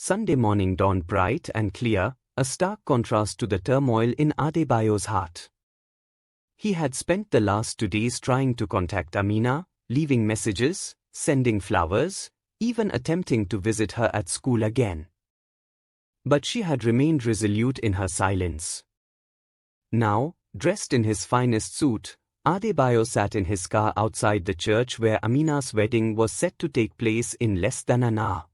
Sunday morning dawned bright and clear, a stark contrast to the turmoil in Adebayo's heart. He had spent the last 2 days trying to contact Amina, leaving messages, sending flowers, even attempting to visit her at school again. But she had remained resolute in her silence. Now, dressed in his finest suit, Adebayo sat in his car outside the church where Amina's wedding was set to take place in less than an hour.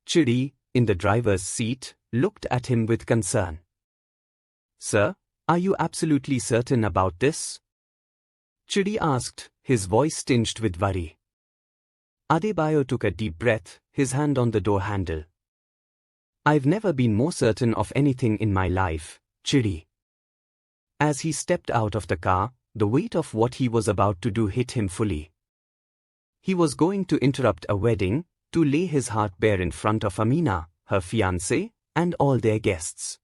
Chidi, in the driver's seat, looked at him with concern. "Sir, are you absolutely certain about this?" Chidi asked, his voice tinged with worry. Adebayo took a deep breath, his hand on the door handle. "I've never been more certain of anything in my life, Chidi." As he stepped out of the car, the weight of what he was about to do hit him fully. He was going to interrupt a wedding, to lay his heart bare in front of Amina, her fiancé, and all their guests.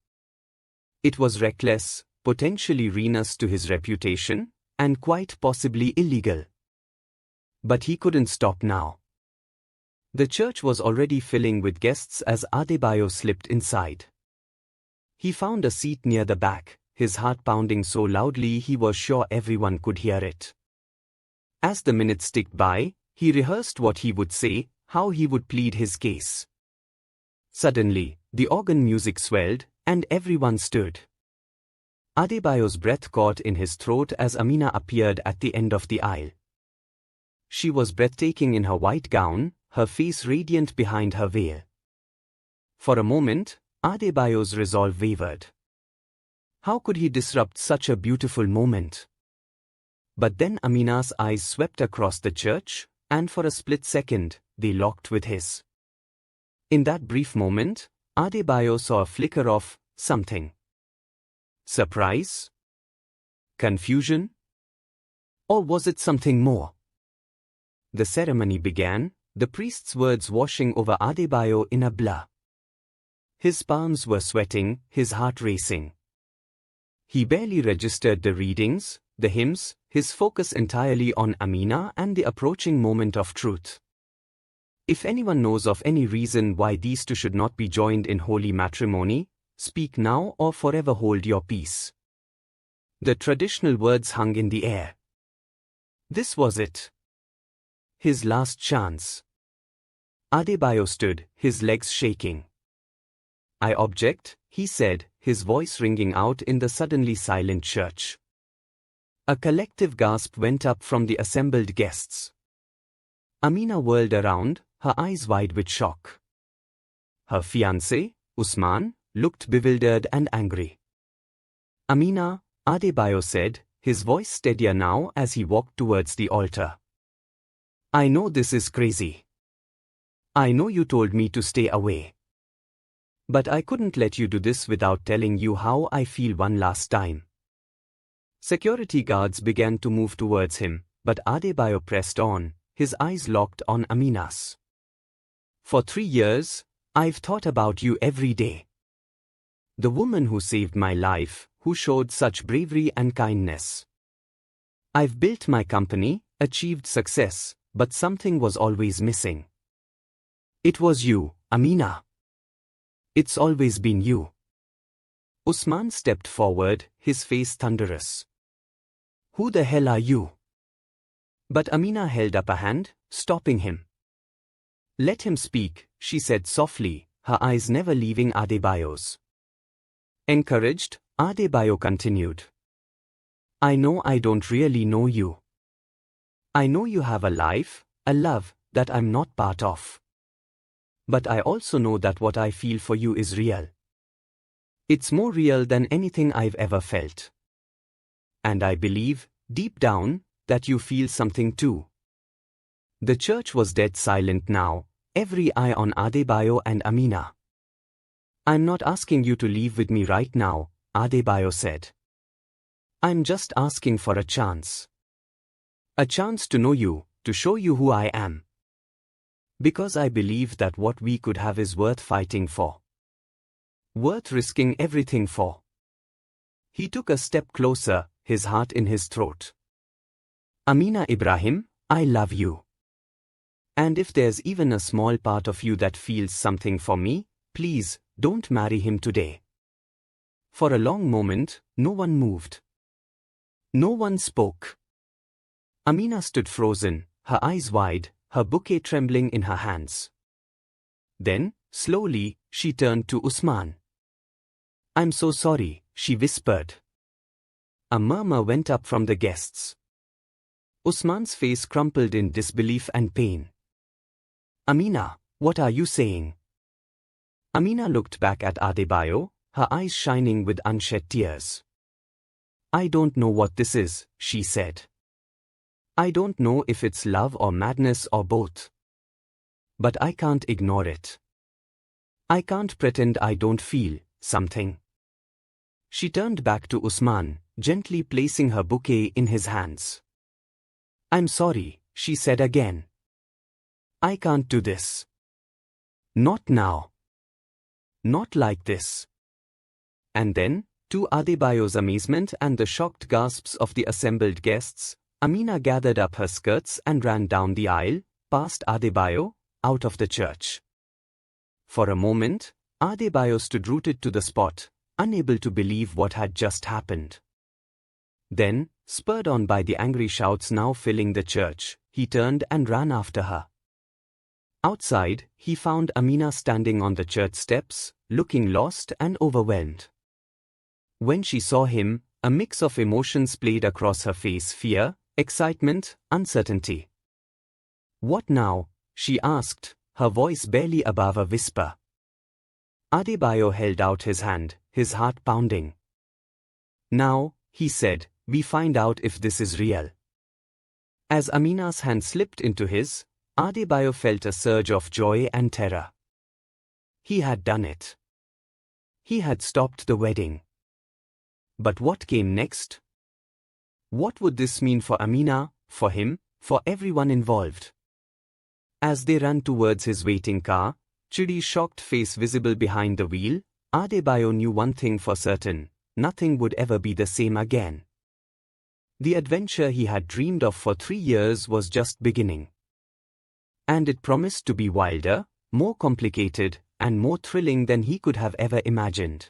It was reckless, potentially ruinous to his reputation, and quite possibly illegal. But he couldn't stop now. The church was already filling with guests as Adebayo slipped inside. He found a seat near the back, his heart pounding so loudly he was sure everyone could hear it. As the minutes ticked by, he rehearsed what he would say, how he would plead his case. Suddenly, the organ music swelled, and everyone stood. Adebayo's breath caught in his throat as Amina appeared at the end of the aisle. She was breathtaking in her white gown, her face radiant behind her veil. For a moment, Adebayo's resolve wavered. How could he disrupt such a beautiful moment? But then Amina's eyes swept across the church, and for a split second, they locked with his. In that brief moment, Adebayo saw a flicker of something. Surprise? Confusion? Or was it something more? The ceremony began, the priest's words washing over Adebayo in a blur. His palms were sweating, his heart racing. He barely registered the readings, the hymns, his focus entirely on Amina and the approaching moment of truth. If anyone knows of any reason why these two should not be joined in holy matrimony, speak now or forever hold your peace. The traditional words hung in the air. This was it. His last chance. Adebayo stood, his legs shaking. "I object," he said, his voice ringing out in the suddenly silent church. A collective gasp went up from the assembled guests. Amina whirled around, her eyes wide with shock. Her fiancé, Usman, looked bewildered and angry. "Amina," Adebayo said, his voice steadier now as he walked towards the altar. "I know this is crazy. I know you told me to stay away. But I couldn't let you do this without telling you how I feel one last time." Security guards began to move towards him, but Adebayo pressed on, his eyes locked on Amina's. "For 3 years, I've thought about you every day. The woman who saved my life, who showed such bravery and kindness. I've built my company, achieved success, but something was always missing. It was you, Amina. It's always been you." Usman stepped forward, his face thunderous. "Who the hell are you?" But Amina held up a hand, stopping him. "Let him speak," she said softly, her eyes never leaving Adebayo's. Encouraged, Adebayo continued. "I know I don't really know you. I know you have a life, a love, that I'm not part of. But I also know that what I feel for you is real. It's more real than anything I've ever felt. And I believe, deep down, that you feel something too." The church was dead silent now, every eye on Adebayo and Amina. "I'm not asking you to leave with me right now," Adebayo said. "I'm just asking for a chance. A chance to know you, to show you who I am. Because I believe that what we could have is worth fighting for. Worth risking everything for." He took a step closer, his heart in his throat. "Amina Ibrahim, I love you. And if there's even a small part of you that feels something for me, please, don't marry him today. For a long moment, no one moved. No one spoke. Amina stood frozen, her eyes wide, her bouquet trembling in her hands. Then, slowly, she turned to Usman. "I'm so sorry," she whispered. A murmur went up from the guests. Usman's face crumpled in disbelief and pain. "Amina, what are you saying?" Amina looked back at Adebayo, her eyes shining with unshed tears. "I don't know what this is," she said. "I don't know if it's love or madness or both. But I can't ignore it. I can't pretend I don't feel something." She turned back to Usman, gently placing her bouquet in his hands. "I'm sorry," she said again. "I can't do this. Not now. Not like this." And then, to Adebayo's amazement and the shocked gasps of the assembled guests, Amina gathered up her skirts and ran down the aisle, past Adebayo, out of the church. For a moment, Adebayo stood rooted to the spot, unable to believe what had just happened. Then, spurred on by the angry shouts now filling the church, he turned and ran after her. Outside, he found Amina standing on the church steps, looking lost and overwhelmed. When she saw him, a mix of emotions played across her face: fear, excitement, uncertainty. "What now?" she asked, her voice barely above a whisper. Adebayo held out his hand, his heart pounding. "Now," he said, "we find out if this is real." As Amina's hand slipped into his, Adebayo felt a surge of joy and terror. He had done it. He had stopped the wedding. But what came next? What would this mean for Amina, for him, for everyone involved? As they ran towards his waiting car, Chidi's shocked face visible behind the wheel, Adebayo knew one thing for certain: nothing would ever be the same again. The adventure he had dreamed of for 3 years was just beginning. And it promised to be wilder, more complicated, and more thrilling than he could have ever imagined.